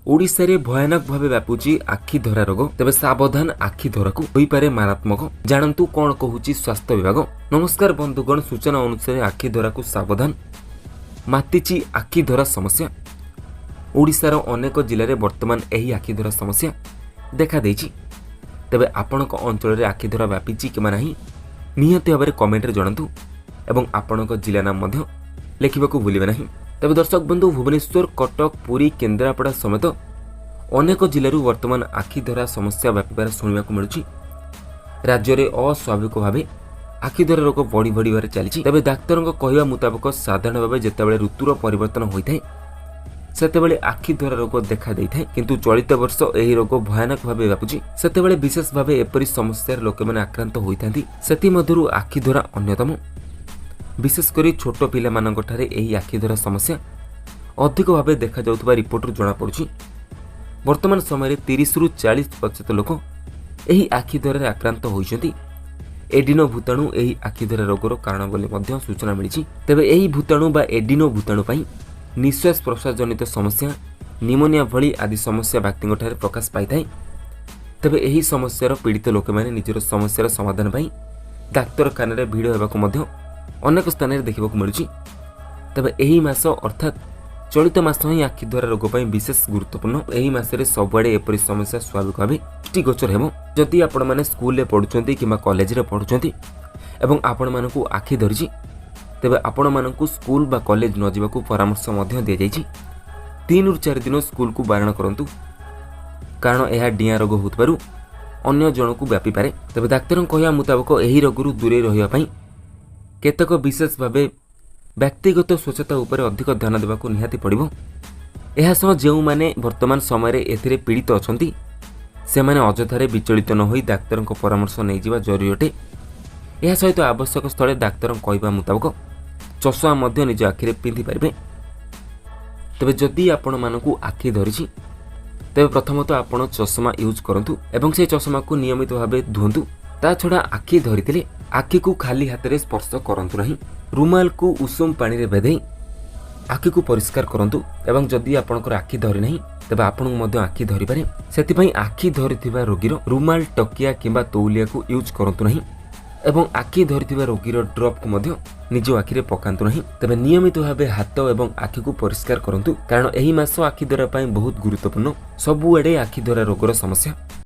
ओडिशा रे भयानक भावे व्यापुची आखि धरा रोग। तेबे सावधान आखि धराकू होई पारे मारात्मक। जानंतु कोन कहूची स्वास्थ्य विभाग। नमस्कार बंधुगण, सूचना अनुसार आखि धराकू सावधान। मातिची आखि धरा समस्या। ओडिशार अनेक जिले में वर्तमान एही आखि धरा समस्या देखा देइछि। तेबे आपणक अंचल रे आखि धरा व्यापिची कि नाही निहत भाव में कमेंट रे जणांतु एवं आपणक जिला नाम मध्य लिखिबाकू भूलिबे नाही। तेबे दर्शक बंधु, भुवनेश्वर, कटक, पुरी, केन्द्रापड़ा समेत अनेक जिलूर वर्तमान आखि धरा समस्या व्यापार शुणा मिलूँ। राज्य में अस्वाभाविक भाव आखि धरा रोग बढ़ी बढ़ चली। तेबे डाक्तर कहवा मुताबक साधारण भाव जितेबाला ऋतुर परिवर्तन होता है सेतेबेले आखि धरा रोग देखा देता है, किंतु चलित वर्ष यह रोग भयानक भाव व्यापुची। सेतेबेले विशेष भाव एपरी समस्या लोक मैंने आक्रांत होता से आखि धरा अन्यतम। विशेषकर छोट पिला यही आखि धरा समस्या अधिक भाव देखा जाउतबा रिपोर्ट जना पड़ुछि। वर्तमान समय 30 रु 40% लोक यही आखि धरा आक्रांत होइछन्ति। एडिनो भूताणु यही आखि धरा रोगर कारण बोली मध्य सूचना मिली। तेबे यही भूताणु बा एडिनो भूताणु पई निश्वास प्रश्वास जनित समस्या, निमोनिया भली आदि समस्या व्यक्ति प्रकाश पाई थाए। तेबे यही समस्यार पीड़ित लोक मैंने निजर समस्यार समाधान पाई डाक्तरखाना रे भिड़ होबाकू मध्य अनेक स्थान में देखा मिलूँ। तेबे यही मास अर्थात चलित मास ही आखि धरा रोग पर विशेष गुरुत्वपूर्ण। यही मासरे सबुआड़े एपरी समस्या स्वाभाविक भाव दृष्टिगोचर हेब। जदि आपण मैंने स्कूल रे पढ़ुछंती किंबा कॉलेज रे पढ़ुछंती एवं आपण मानकू आखि धरिछि, तेबे आपण मानकू स्कूल बा कॉलेज न जिबाकू परामर्श मध्य दिया जाइछि। 3 रु 4 दिन स्कूल को बारण करंतु, कारण यह डिया रोग होतबारु अन्य जनकू व्यापी पारे। तेबे डाक्तर कहया मुताबक यही रोगरू दूरे रहिबा पई केतक विशेष भाव व्यक्तिगत स्वच्छता उपर अधिक ध्यान देवाक निहाती पड़िबो। एहा सह जेउ माने वर्तमान समय एथिरे पीड़ित अछंती से माने अजथारे विचलित न होई डाक्तर परामर्श नै जिबा जरूरी अटे। एहा सहित आवश्यक स्थले डाक्तर कहबा मुताबक चश्मा मध्य निज आखिरे पिंधि पारिबे। तबे जदि आपण मानकू आखि धरिछि तेबे प्रथमत आपण चश्मा यूज करंतु एवं से चश्मा को नियमित भाव धुंतु। ता छड़ा आखि धरिथिले आखि को खाली हाथ में स्पर्श करंतु नहीं। रुमाल को उषुम पानी रे भेदई आखि को परिष्कार करंतु एवं जदि आपनकर आखि धरि नहीं तेबे आपन मध्य आखि धरि पारे। सेति आखि धरिथिबा रोगीर रुमाल, टकिया किंबा तौलिया को यूज करंतु नहीं एवं आखि धरिथिबा रोगीर ड्रॉप को मध्य निज आखि रे पकांतु नहीं। तेबे नियमित भावे हाथ एवं आखि को परिष्कार करंतु, कारण एही मास आखि धरा पई बहुत गुरुत्वपूर्ण। सबुआडे आखि धरा रोगर समस्या